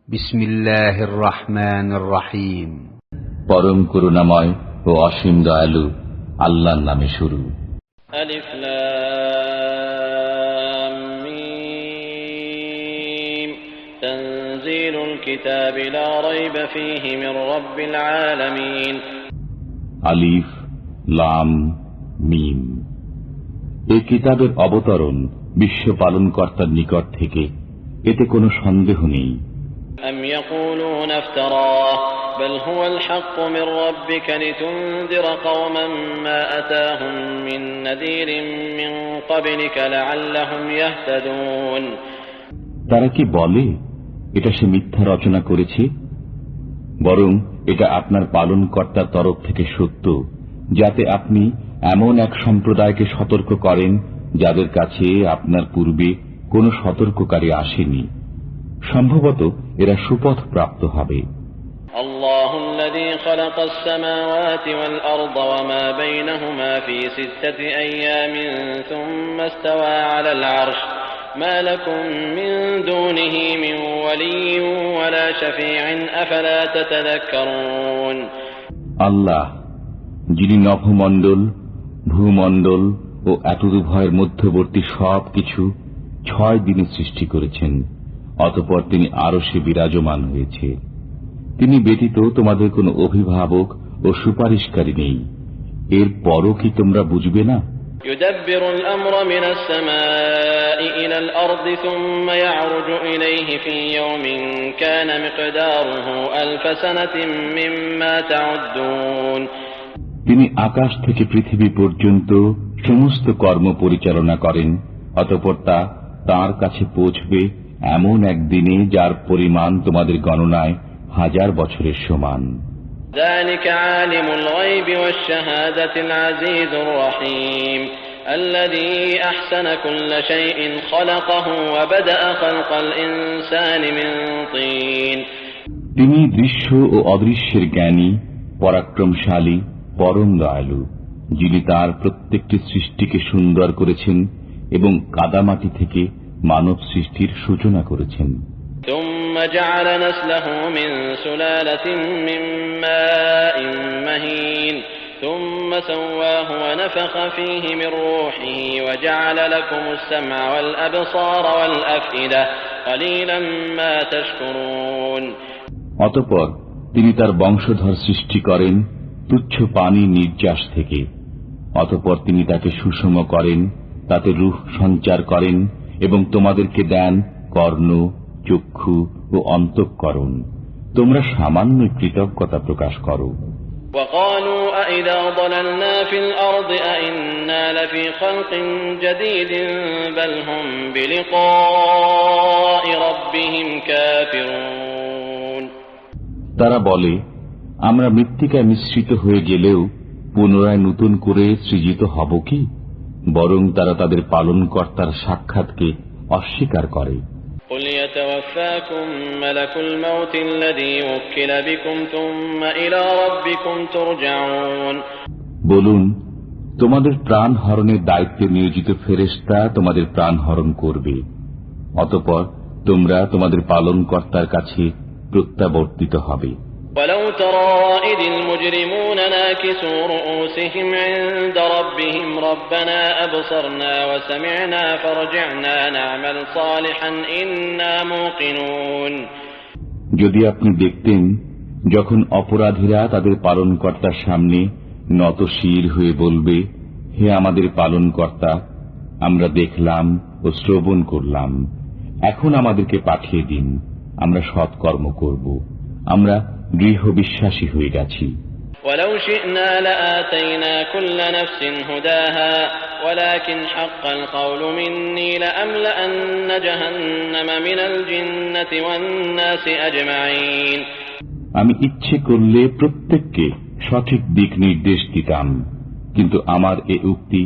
বিসমিল্লাহির রহমানির রহিম। পরম করুণাময় ও অসীম দয়ালু আল্লাহর নামে শুরু। আলিফ লাম মিম তানজিলুল কিতাবি লা রাইবা ফীহি মির রাব্বিল আলামিন। আলিফ লাম মিম, এই কিতাবের অবতরণ বিশ্ব পালনকর্তার নিকট থেকে, এতে কোনো সন্দেহ নেই। أم يقولون افتراه بل هو الحق من ربك لتنذر قوما ما أتاهم من نذير من قبلك لعلهم يهتدون। তারা কি বলে এটা সে মিথ্যা রচনা করেছে? বরং এটা আপনার পালনকর্তার তরফ থেকে সত্য, যাতে আপনি এমন এক সম্প্রদায়কে সতর্ক করেন যাদের কাছে আপনার পূর্বে কোনো সতর্ককারী আসেনি। সম্ভবত এরা সুপথ প্রাপ্ত হবে। আল্লাহুল্লাযী খালাকাস সামাওয়াতি ওয়াল আরদা ওয়া মা বাইনাহুমা ফি সিত্তাতি আইয়ামিন সুম্মা ইসতাওয়া আলাল আরশ মা লাকুম মিন দুনিহি মিন ওয়ালিয়্যিন ওয়ালা শাফী'ইন আফালা তাতাযাক্কারুন। আল্লাহ, যিনি নভমণ্ডল, ভূমণ্ডল ও এতদুভয়ের মধ্যবর্তী সবকিছু 6 দিনে সৃষ্টি করেছেন, অতঃপর তিনি আরশে বিরাজমান হয়েছে। তিনি ব্যতীত তোমাদের কোনো অভিভাবক ও সুপারিশকারী নেই। এর পরও কি তোমরা বুঝবে না? ইউদাব্বিরুল আমরা মিনাস সামাই ইলাল আরদি সুম্মা ইয়ারুজু ইলাইহি ফি ইয়াওমিন কানা মিকদারুহু আলফ সানাতিন মিম্মা তাউদ্দুন। তিনি আকাশ থেকে পৃথিবী পর্যন্ত সমস্ত কর্ম পরিচালনা করেন, অতঃপর তা তাঁর কাছে পৌঁছবে এমন একদিনে যার পরিমাণ তোমাদের গণনায় 1000 বছরের সমান। যালিকা আলিমুল গায়বি ওয়াশ শাহাদাতিল আজিজুর রহিম আল্লাযী আহসানা কুল্লা শাইইন খালাকাহু ওয়া বাদাআ খালকাল ইনসানি মিন তিন। তিনি দৃশ্য ও অদৃশ্যের জ্ঞানী, পরাক্রমশালী, পরম দয়ালু, যিনি তার প্রত্যেকটি সৃষ্টিকে সুন্দর করেছেন এবং কাদামাটি থেকে মানব সৃষ্টির সূচনা করেছেন। ثم جعل نسله من سلالة من ماء مهين ثم سواه ونفخ فيه من روحه وجعل لكم السمع والأبصار والأفئدة قليلا ما تشكرون। অতঃপর তিনি তার বংশধর সৃষ্টি করেন তুচ্ছ পানি নির্যাস থেকে। অতঃপর তিনি তাকে সুষম করেন, তাতে রূহ সঞ্চার করেন এবং তোমাদেরকে দেন কর্ণ, চক্ষু ও অন্তঃকরণ। তোমরা সামান্য কৃতজ্ঞতা প্রকাশ করো। وقالوا أإذا ضللنا في الأرض أإنا لفي خلق جديد بل هم بلقاء ربهم كافرون। তারা বলে, আমরা মৃত্তিকায় মিশ্রিত হয়ে গেলেও পুনরায় নতুন করে সৃজিত হব কি? বরং তারা তাদের পালনকর্তার সাক্ষাৎকে অস্বীকার করে। قل يتوفاكم ملك الموت الذي وكل بكم ثم إلى ربكم ترجعون। বলুন, তোমাদের প্রাণ হরণের দায়িত্বে নিয়োজিত ফেরেশতা তোমাদের প্রাণ হরণ করবে, অতঃপর তোমরা তোমাদের পালনকর্তার কাছে প্রত্যাবর্তিত হবে। ولو ترى إذ المجرمون ناكسوا رؤوسهم عند ربهم ربنا أبصرنا وسمعنا فارجعنا نعمل صالحا إنا موقنون। যদি আপনি দেখতেন যখন অপরাধীরা তাদের পালনকর্তার সামনে নত শির হয়ে বলবে, হে আমাদের পালনকর্তা, আমরা দেখলাম ও শ্রবণ করলাম, এখন আমাদেরকে পাঠিয়ে দিন, আমরা সৎকর্ম করব, আমরা দৃঢ় বিশ্বাসী হয়ে গেছি। ولو شئنا لآتينا كل نفس هداها ولكن حق القول مني لأملأن جهنم من الجنة والناس أجمعين। আমি ইচ্ছে করলে প্রত্যেককে সঠিক দিক নির্দেশ দিতাম, কিন্তু আমার এ উক্তি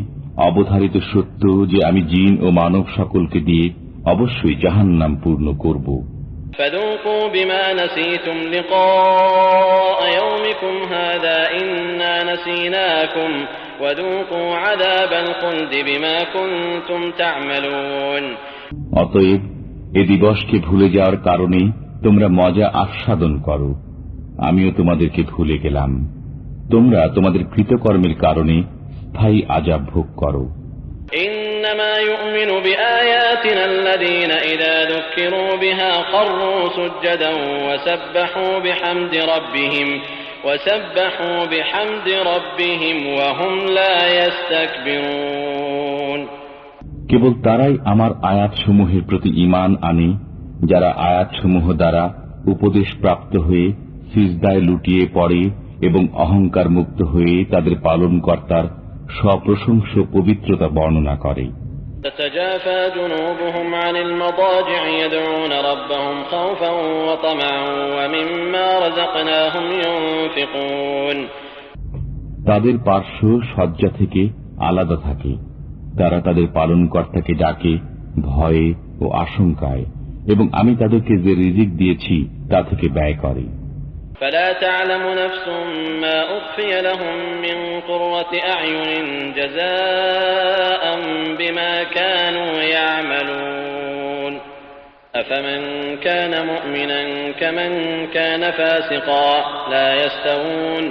অবধারিত সত্য যে আমি জিন ও মানব সকলকে দিয়ে অবশ্যই জাহান্নাম পূর্ণ করব। فذوقوا بما نسيتم لقاء يومكم هذا إنا نسيناكم وذوقوا عذاب الخلد بما كنتم تعملون। অতএব এ দিবসকে ভুলে যাওয়ার কারণে তোমরা মজা আস্বাদন করো, আমিও তোমাদেরকে ভুলে গেলাম। তোমরা তোমাদের কৃতকর্মের কারণে স্থায়ী আযাব ভোগ করো। إنما يؤمن بآياتنا الذين إذا ذكروا بها خروا سجدا وسبحوا بحمد ربهم وهم لا يستكبرون। কেবল তারাই আমার আয়াতসমূহের প্রতি ঈমান আনে, যারা আয়াতসমূহ দ্বারা উপদেশ প্রাপ্ত হয়ে সিজদায় লুটিয়ে পড়ে এবং অহংকার মুক্ত হয়ে তাদের পালনকর্তার সপ্রশংস পবিত্রতা বর্ণনা করে। تتجافى جنوبهم عن المضاجع يدعون ربهم خوفا وطمعا ومما رزقناهم ينفقون। তাদের পার্শ্ব শয্যা থেকে আলাদা থাকে, তারা তাদের পালনকর্তাকে ডাকে ভয়ে ও আশঙ্কায়, এবং আমি তাদেরকে যে রিজিক দিয়েছি তা থেকে ব্যয় করে। فلا تعلم نفس ما أخفي لهم من قرة أعين جزاء بما كانوا يعملون أفمن كان مؤمنا كمن كان فاسقا لا يستوون।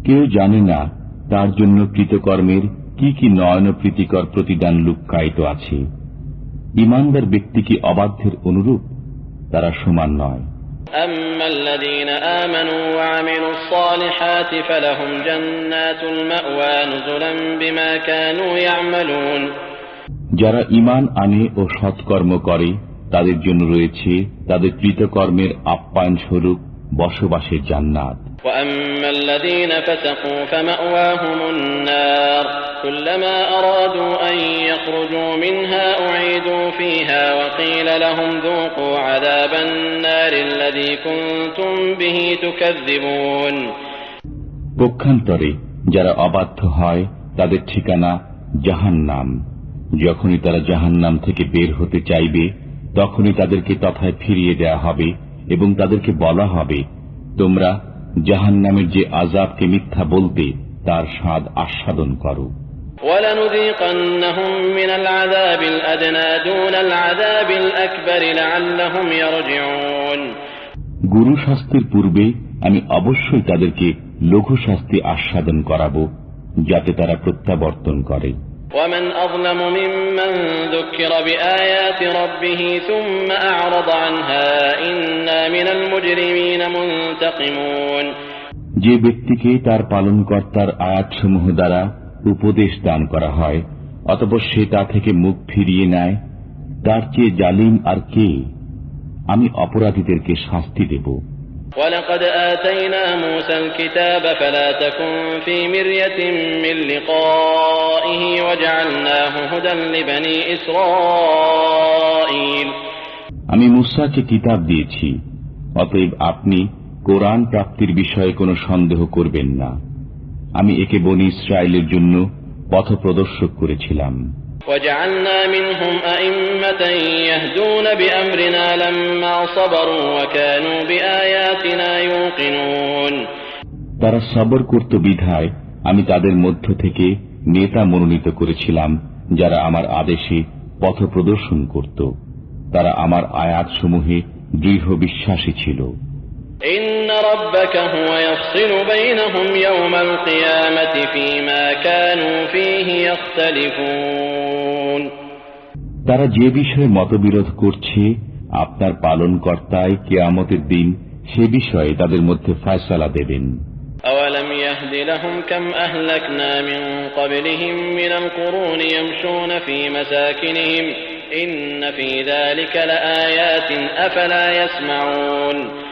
কেউ জানে না তার জন্য কৃতকর্মের কি কি নয়ন প্রীতিকর প্রতিদান লুক্কায়িত আছে। ঈমানদার ব্যক্তি কি অবাধ্যের অনুরূপ? তারা সমান নয়। أما الذين آمنوا وعملوا الصالحات فلهم جنات المأوى نزلا بما كانوا يعملون। যারা ঈমান আনে ও সৎকর্ম করে তাদের জন্য রয়েছে তাদের কৃতকর্মের আপ্যায়ন স্বরূপ বসবাসের জান্নাত। وأما الذين فسقوا فمأواهم النار كلما أرادوا أن يخرجوا منها أعيدوا فيها وقيل لهم ذوقوا عذاب النار الذي كنتم به تكذبون। পক্ষান্তরে যারা অবাধ্য হয় তাদের ঠিকানা জাহান্নাম। যখনই তারা জাহান্নাম থেকে বের হতে চাইবে তখনই তাদেরকে তথায় ফিরিয়ে দেয়া হবে এবং তাদেরকে বলা হবে, তোমরা জাহান্নামের যে আযাবকে মিথ্যা বলতে তার স্বাদ আস্বাদন করো। وَلَنُذِيقَنَّهُم مِّنَ الْعَذَابِ الْأَدْنَىٰ دُونَ الْعَذَابِ الْأَكْبَرِ لَعَلَّهُمْ يَرْجِعُونَ। গুরু শাস্তির পূর্বে আমি অবশ্যই তাদেরকে লঘু শাস্তি আস্বাদন করাবো, যাতে তারা প্রত্যাবর্তন করে। وَمَنْ أَظْلَمُ مِمَّن ذُكِّرَ بِآيَاتِ رَبِّهِ ثُمَّ أَعْرَضَ عَنْهَا إِنَّا مِنَ الْمُجْرِمِينَ مُنْتَقِمُونَ। যে ব্যক্তিকে তার পালনকর্তার আয়াতসমূহ দ্বারা উপদেশ দান করা হয় অতঃপর সে তা থেকে মুখ ফিরিয়ে নেয়, তার চেয়ে জালিম আর কে? আমি অপরাধীদেরকে শাস্তি দেব। وَلَقَدْ آتَيْنَا مُوسَى الْكِتَابَ فَلَا تَكُنْ فِي مِرْيَةٍ مِّن لِّقَائِهِ وَجَعَلْنَاهُ هُدًى لِّبَنِي إِسْرَائِيلَ। আমি মূসাকে কিতাব দিয়েছি, অতএব আপনি কোরআন প্রাপ্তির বিষয়ে কোনো সন্দেহ করবেন না। আমি একে বনী ইসরায়েলের জন্য পথপ্রদর্শক করেছিলাম। وَجَعَلْنَا مِنْهُمْ أَئِمَّةً يَهْدُونَ بِأَمْرِنَا لَمَّا صَبَرُوا وَكَانُوا بِآيَاتِنَا يُوقِنُونَ। তারা সবর করত বিধায় আমি তাদের মধ্য থেকে নেতা মনোনীত করেছিলাম, যারা আমার আদেশে পথ প্রদর্শন করত। তারা আমার আয়াতসমূহে দৃঢ় বিশ্বাসী ছিল। إِنَّ رَبَّكَ هُوَ يَفْصِلُ بَيْنَهُمْ يَوْمَ الْقِيَامَةِ فِيمَا كَانُوا فِيهِ يَخْتَلِفُونَ। তারা যে বিষয়ে মতবিরোধ করছে আপনার পালনকর্তাই কিয়ামতের দিন সে বিষয়ে তাদের মধ্যে ফয়সালা দেবেন। أَوَلَمْ يَهْدِ لَهُمْ كَمْ أَهْلَكْنَا مِنْ قَبْلِهِمْ مِنَ الْقُرُونِ يَمْشُونَ فِي مَسَاكِنِهِمْ إِنَّ فِي ذَلِكَ لَآيَاتٍ أَفَلَا يَسْمَعُونَ।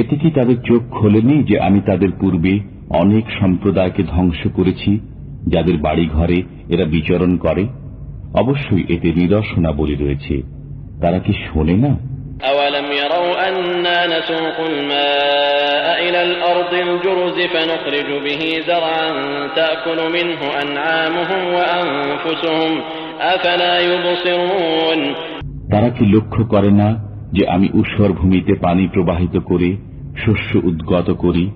এতে কি তাদের চোখ খোলেনি যে আমি তাদের পূর্বে অনেক সম্প্রদায়কে ধ্বংস করেছি, যাদের বাড়ি ঘরে এরা বিচরণ করে? অবশ্যই এতে নিদর্শনাবলী রয়েছে, তারা কি শোনে না? أَوَلَمْ يَرَوْا أَنَّا نَسُوقُ الْمَاءَ إِلَى الْأَرْضِ الْجُرُزِ فَنُخْرِجُ بِهِ زَرْعًا تَأْكُلُ مِنْهُ أَنْعَامُهُمْ وَأَنْفُسُهُمْ أَفَلَا يُبْصِرُونَ। তারা কি লক্ষ্য করে না যে আমি ঊষর ভূমিতে পানি প্রবাহিত করে শস্য উদ্গত করি,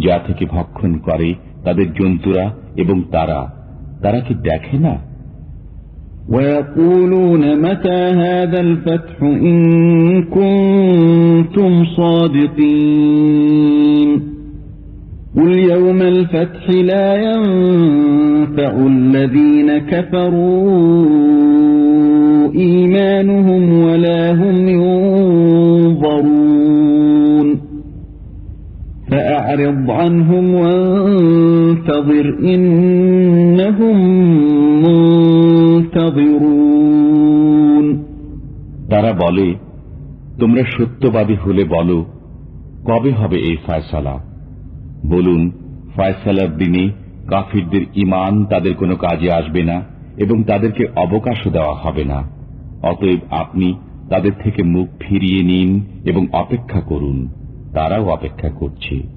যা থেকে ভক্ষণ করে তাদের জন্তুরা এবং তারা কি দেখে না? ويقولون متى هذا الفتح إن كنتم صادقين قل يوم الفتح لا ينفع الذين كفروا إيمانهم ولا هم ينظرون فأعرض عنهم وانتظر إنهم منتظرون তারা বলে, তোমরা সত্যবাদী হলে বলো, কবে হবে এই ফয়সালা? বলুন, ফয়সালার দিনে কাফিরদের ঈমান তাদের কোনো কাজে আসবে না এবং তাদেরকে অবকাশও দেওয়া হবে না। অতএব আপনি তাদের থেকে মুখ ফিরিয়ে নিন এবং অপেক্ষা করুন, তারাও অপেক্ষা করছে।